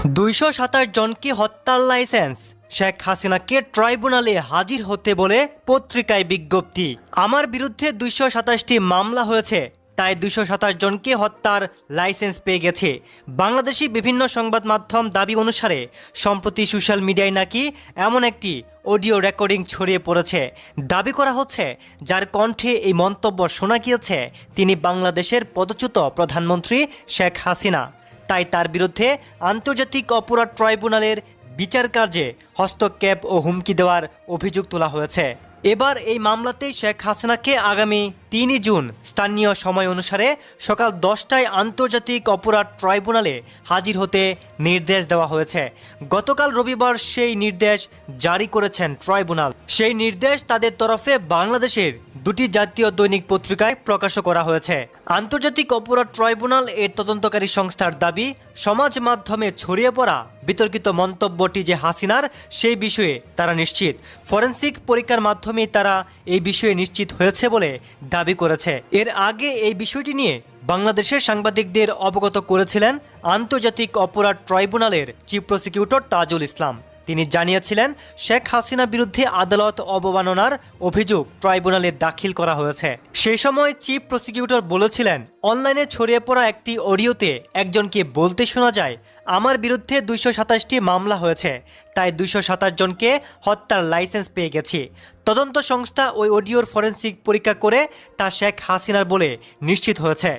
২২৭ জনকে হত্যার লাইসেন্স, শেখ হাসিনাকে ট্রাইব্যুনালে হাজির হতে বলে পত্রিকায় বিজ্ঞপ্তি। আমার বিরুদ্ধে ২২৭টি মামলা হয়েছে, তাই ২২৭ জনকে হত্যার লাইসেন্স পেয়ে গেছে। বাংলাদেশি বিভিন্ন সংবাদ মাধ্যম দাবি অনুসারে সম্প্রতি সোশ্যাল মিডিয়ায় নাকি এমন একটি অডিও রেকর্ডিং ছড়িয়ে পড়েছে। দাবি করা হচ্ছে, যার কণ্ঠে এই মন্তব্য শোনা গিয়েছে তিনি বাংলাদেশের পদচ্যুত প্রধানমন্ত্রী শেখ হাসিনা। তাই তার বিরুদ্ধে আন্তর্জাতিক অপরাধ ট্রাইব্যুনালের বিচার কার্যে হস্তক্ষেপ ও হুমকি দেওয়ার অভিযোগ তোলা হয়েছে। এবার এই মামলাতেই শেখ হাসিনাকে আগামী ৩ জুন স্থানীয় সময় অনুসারে সকাল ১০টায় আন্তর্জাতিক অপরাধ ট্রাইব্যুনালে হাজির হতে নির্দেশ দেওয়া হয়েছে। গতকাল রবিবার সেই নির্দেশ জারি করেছেন ট্রাইব্যুনাল। সেই নির্দেশ তাদের তরফে বাংলাদেশের দুটি জাতীয় দৈনিক পত্রিকায় প্রকাশ করা হয়েছে। আন্তর্জাতিক অপরাধ ট্রাইব্যুনাল এর তদন্তকারী সংস্থার দাবি, সমাজ মাধ্যমে ছড়িয়ে পড়া বিতর্কিত মন্তব্যটি যে হাসিনার, সেই বিষয়ে তারা নিশ্চিত। ফরেনসিক পরীক্ষার মাধ্যমে তারা এই বিষয়ে নিশ্চিত হয়েছে বলে দাবি করেছে। এর আগে এই বিষয়টি নিয়ে বাংলাদেশের সাংবাদিকদের অবগত করেছিলেন আন্তর্জাতিক অপরাধ ট্রাইব্যুনালের চিফ প্রসিকিউটর তাজুল ইসলাম। তিনি জানিয়েছিলেন, শেখ হাসিনার বিরুদ্ধে আদালত অবমাননার অভিযোগ ট্রাইব্যুনালে দাখিল করা হয়েছে। সেই সময় চিফ প্রসিকিউটর বলেছিলেন, অনলাইনে ছড়িয়ে পড়া একটি অডিওতে একজনকে বলতে শোনা যায়, আমার বিরুদ্ধে ২২৭টি মামলা হয়েছে, তাই ২২৭ জনকে হত্যার লাইসেন্স পেয়ে গেছি। তদন্ত সংস্থা ওই অডিওর ফরেনসিক পরীক্ষা করে তা শেখ হাসিনার বলে নিশ্চিত হয়েছে।